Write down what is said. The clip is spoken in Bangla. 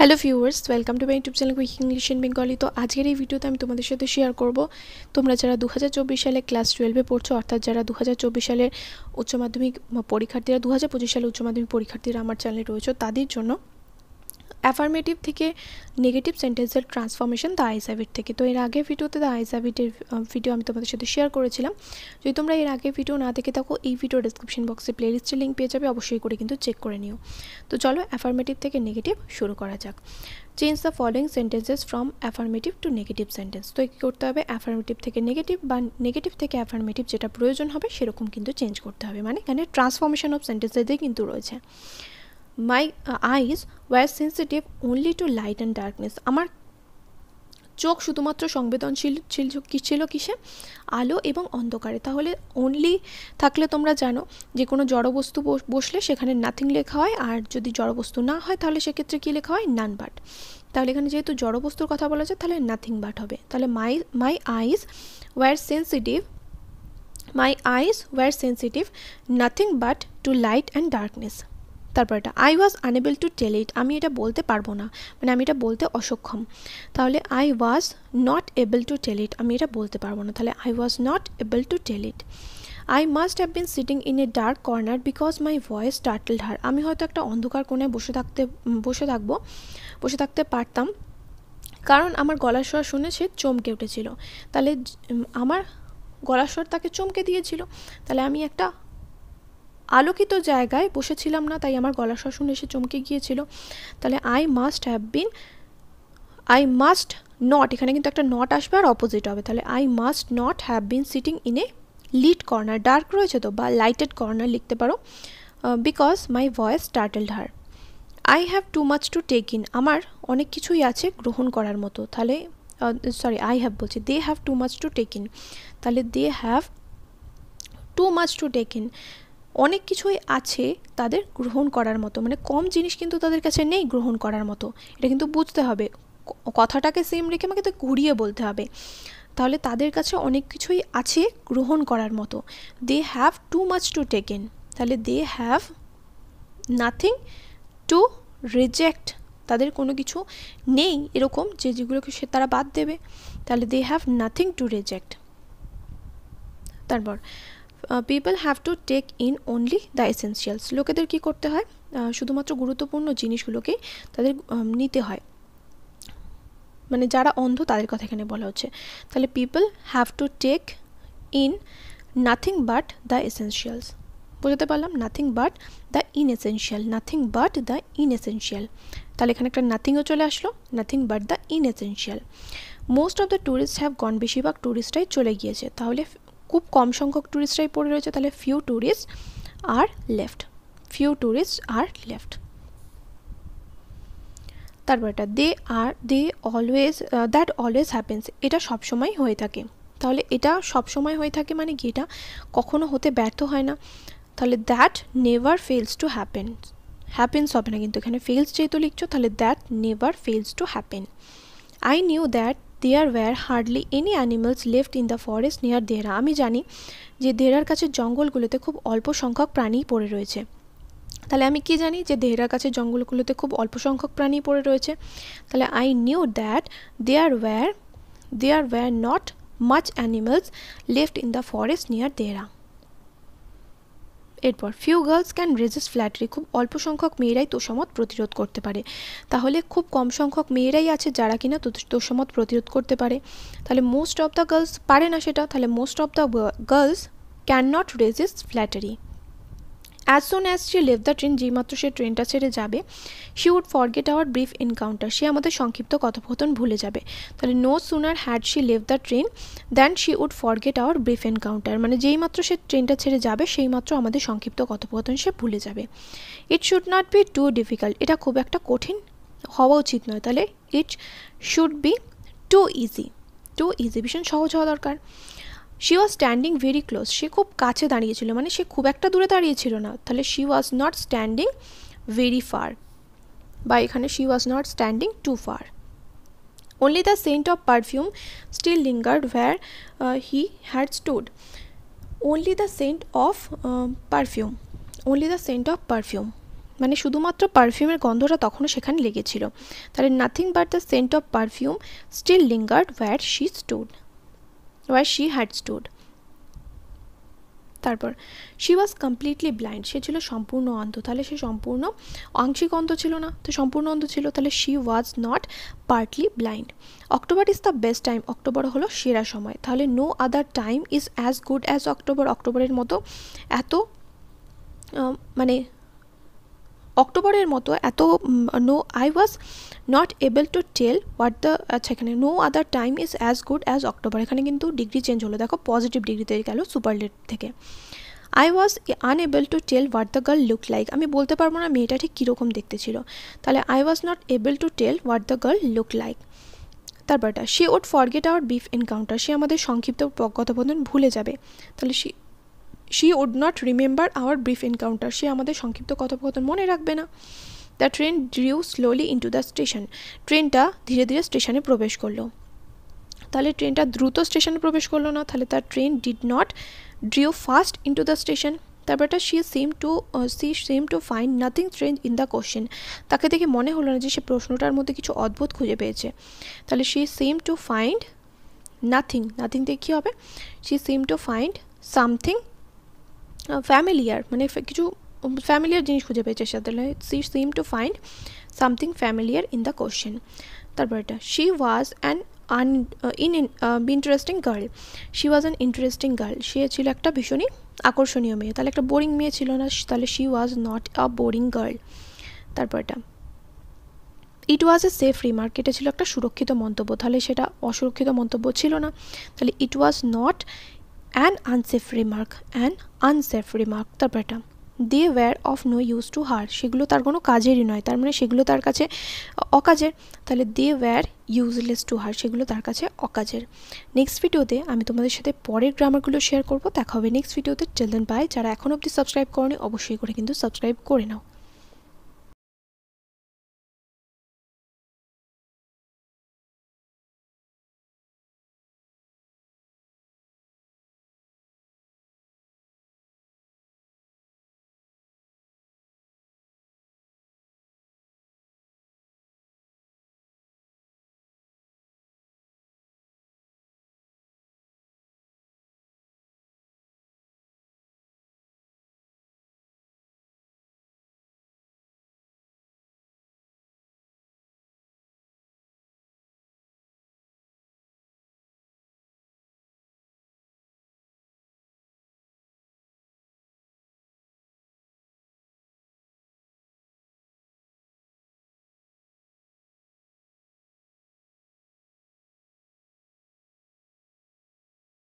Hello viewers, welcome to my YouTube channel quick English in Bengali. তো আজকের এই ভিডিওতে আমি তোমাদের সাথে শেয়ার করব তোমরা যারা 2024 সালে ক্লাস 12-এ পড়ছো, অর্থাৎ যারা 2024 সালের উচ্চ মাধ্যমিক পরীক্ষার্থীরা 2025 সালে উচ্চ মাধ্যমিক পরীক্ষার্থীরা আমার চ্যানেলে রয়েছে, তাদের জন্য অ্যাফার্মেটিভ থেকে নেগেটিভ সেন্টেন্সের transformation the ayes have it থেকে। তো এর আগের ভিডিওতে দ্য আইস হ্যাভ ইটের ভিডিও আমি তোমাদের সাথে শেয়ার করেছিলাম। যদি তোমরা এর আগের ভিডিও না দেখে থাকো, এই ভিডিও ডেসক্রিপশন বক্সে প্লেলিস্টের লিঙ্ক পেয়ে যাবে, অবশ্যই করে কিন্তু চেক করে নিও। তো চলো অ্যাফার্মেটিভ থেকে নেগেটিভ শুরু করা যাক। Change the following sentences from affirmative two negative sentence. তো কী করতে হবে, অ্যাফার্মেটিভ থেকে নেগেটিভ বা নেগেটিভ থেকে অ্যাফার্মেটিভ যেটা প্রয়োজন হবে সেরকম কিন্তু চেঞ্জ করতে হবে। মানে এখানে ট্রান্সফরমেশন অফ সেন্টেন্সেসই কিন্তু রয়েছে। My eyes were sensitive only to light and darkness. আমার চোখ শুধুমাত্র সংবেদনশীল ছিল কিসে? আলো এবং অন্ধকারে। তাহলে অনলি থাকলে তোমরা জানো যে কোনো জড়বস্তু বসলে সেখানে নাথিং লেখা হয়, আর যদি জড়বস্তু না হয় তাহলে সেক্ষেত্রে কী লেখা হয়? None but. তাহলে এখানে যেহেতু জড়বস্তুর কথা বলা যায় তাহলে নাথিং বাট হবে। তাহলে my eyes were sensitive nothing but to light and darkness. তারপর এটা I was unable to tell it, আমি এটা বলতে পারবো না, মানে আমি এটা বলতে অসক্ষম। তাহলে I was not able to tell it, আমি এটা বলতে পারবো না, তাহলে I was not able to tell it. I must have been sitting in a dark corner because my voice startled her, আমি হয়তো একটা অন্ধকার কোণায় বসে থাকতে পারতাম, কারণ আমার গলার স্বর শুনে সে চমকে উঠেছিল। তাহলে আমার গলার স্বর তাকে চমকে দিয়েছিল, তাহলে আমি একটা আলোকিত জায়গায় বসেছিলাম না, তাই আমার গলার স্বর শুনে এসে চমকে গিয়েছিল। তাহলে আই মাস্ট নট, এখানে কিন্তু একটা নট আসবে আর অপোজিট হবে, তাহলে I must not have been sitting in a lit corner, dark রয়েছে তো, বা লাইটেড কর্নার লিখতে পারো, because my voice startled her. I have too much to take in, আমার অনেক কিছুই আছে গ্রহণ করার মতো, তাহলে they have too much to take in, তাহলে they have too much to take in, অনেক কিছুই আছে তাদের গ্রহণ করার মতো, মানে কম জিনিস কিন্তু তাদের কাছে নেই গ্রহণ করার মতো, এটা কিন্তু বুঝতে হবে। কথাটাকে সেম রেখে আমাকে তো ঘুরিয়ে বলতে হবে। তাহলে তাদের কাছে অনেক কিছুই আছে গ্রহণ করার মতো। They have too much to take in, তাহলে they have nothing to reject, তাদের কোনো কিছু নেই এরকম যেগুলোকে তারা বাদ দেবে, তাহলে they have nothing to reject. তারপর people have to take in only the essentials, লোকেদের কী করতে হয়? শুধুমাত্র গুরুত্বপূর্ণ জিনিসগুলোকে তাদের নিতে হয়, মানে যারা অন্ধ তাদের কথা এখানে বলা হচ্ছে। তাহলে people have to take in nothing but the essentials, বুঝতে পারলাম? নাথিং বাট দ্য ইনএসেন্সিয়াল, তাহলে এখানে একটা নাথিংও চলে আসলো, nothing but the inessential. Most of the tourists have gone, বেশিরভাগ ট্যুরিস্টরাই চলে গিয়েছে, তাহলে খুব কম সংখ্যক ট্যুরিস্টরাই পড়ে রয়েছে, তাহলে ফিউ ট্যুরিস্ট আর লেফট। তারপর এটা দ্যাট অলওয়েজ হ্যাপেন্স, এটা সবসময় হয়ে থাকে, তাহলে এটা সবসময় হয়ে থাকে মানে কি? এটা কখনো হতে ব্যর্থ হয় না, তাহলে that never fails to happens হবে না, কিন্তু এখানে ফেলস যেহেতু লিখছো তাহলে that never fails to happen. I knew that there were hardly any animals left in the forest near Dehra, আমি জানি যে দেহরার কাছে জঙ্গলগুলোতে খুব অল্প সংখ্যক প্রাণী পড়ে রয়েছে, তাহলে আমি কি জানি? যে দেহরার কাছে জঙ্গলগুলোতে খুব অল্প সংখ্যক প্রাণী পড়ে রয়েছে, তাহলে I knew that there were not much animals left in the forest near Dehra. এরপর few girls can resist flattery, খুব অল্প সংখ্যক মেয়েরাই তোষামত প্রতিরোধ করতে পারে, তাহলে খুব কম সংখ্যক মেয়েরাই আছে যারা কিনা তোষামত প্রতিরোধ করতে পারে, তাহলে মোস্ট অফ দ্য গার্লস পারে না সেটা, তাহলে most of the girls can not resist flattery. As soon as she leave the train, যেই মাত্র সে ট্রেনটা ছেড়ে যাবে, she would forget our brief encounter, সে আমাদের সংক্ষিপ্ত কথোপকথন ভুলে যাবে, তাহলে no sooner had she leave the train than she would forget our brief encounter, মানে যেই মাত্র সে ট্রেনটা ছেড়ে যাবে সেই মাত্র আমাদের সংক্ষিপ্ত কথোপকথন সে ভুলে যাবে। It should not be too difficult, এটা খুব একটা কঠিন হওয়া উচিত নয়, তাহলে it should be too easy, ভীষণ সহজ হওয়া দরকার। She was standing very close, সে খুব কাছে দাঁড়িয়েছিল, মানে সে খুব একটা দূরে দাঁড়িয়েছিল না, তাহলে she was not standing very far, বা এখানে she was not standing too far. Only the scent of perfume still lingered where he had stood, only the scent of perfume মানে শুধুমাত্র পারফিউমের গন্ধটা তখনও সেখানে লেগেছিল। তাহলে nothing but the scent of perfume still lingered where she had stood. তারপর শি ওয়াজ কমপ্লিটলি ব্লাইন্ড, সে ছিল সম্পূর্ণ অন্ধ। তাহলে সে সম্পূর্ণ আংশিক অন্ধ ছিল না, তো সম্পূর্ণ অন্ধ ছিল, তাহলে she was not partly blind. October is the best time, October হলো সেরা সময়। তাহলে no other time is as good as October, অক্টোবরের মতো এত মানে অক্টোবরের মতো এত no I was not able to tell what the, আচ্ছা এখানে no other time is as good as October, এখানে কিন্তু ডিগ্রি চেঞ্জ হলো, দেখো পজিটিভ ডিগ্রিতে গেল সুপারলেটিভ থেকে। I was unable to tell what the girl look like, আমি বলতে পারবো না মেয়েটা ঠিক কীরকম দেখতে ছিল। তাহলে I was not able to tell what the girl look like. তারপরটা she would forget our brief encounter, সে আমাদের সংক্ষিপ্ত কথোপকথন ভুলে যাবে। তাহলে she would not remember our brief encounter, সে আমাদের সংক্ষিপ্ত কথোপকথন মনে রাখবে না। The train drew slowly into the station, ট্রেনটা ধীরে ধীরে স্টেশনে প্রবেশ করলো। তাহলে ট্রেনটা দ্রুত স্টেশনে প্রবেশ করলো না, তাহলে তার train did not drew fast into the station. তারপরটা she seemed to find nothing strange in the question, তাকে দেখে মনে হলো না যে সে প্রশ্নটার মধ্যে কিছু অদ্ভুত খুঁজে পেয়েছে। তাহলে she seemed to find nothing দিয়ে কী হবে, she seemed to find something familiar, মানে কিছু ফ্যামিলিয়ার জিনিস খুঁজে পেয়েছে সাথে, she seemed to find something familiar in the question. তারপর এটা she was an interesting girl, she was an interesting girl, সে ছিল একটা ভীষণই আকর্ষণীয় মেয়ে, তাহলে একটা বোরিং মেয়ে ছিল না, তাহলে she was not a boring girl. তারপর এটা ইট ওয়াজ এ সেফ রিমার্ক, এটা ছিল একটা সুরক্ষিত মন্তব্য, তাহলে সেটা অসুরক্ষিত মন্তব্য ছিল না, তাহলে it was not an unsafe remark. তারপর এটা they were of no use to her, সেগুলো তার কোনো কাজেরই নয়, তার মানে সেগুলো তার কাছে অকাজের, তাহলে they were useless to her, সেগুলো তার কাছে অকাজের। নেক্সট ভিডিওতে আমি তোমাদের সাথে পরের গ্রামারগুলো শেয়ার করবো, দেখা হবে নেক্সট ভিডিওতে। Till then bye. যারা এখন অবধি সাবস্ক্রাইব করনি অবশ্যই করে কিন্তু সাবস্ক্রাইব করে নাও।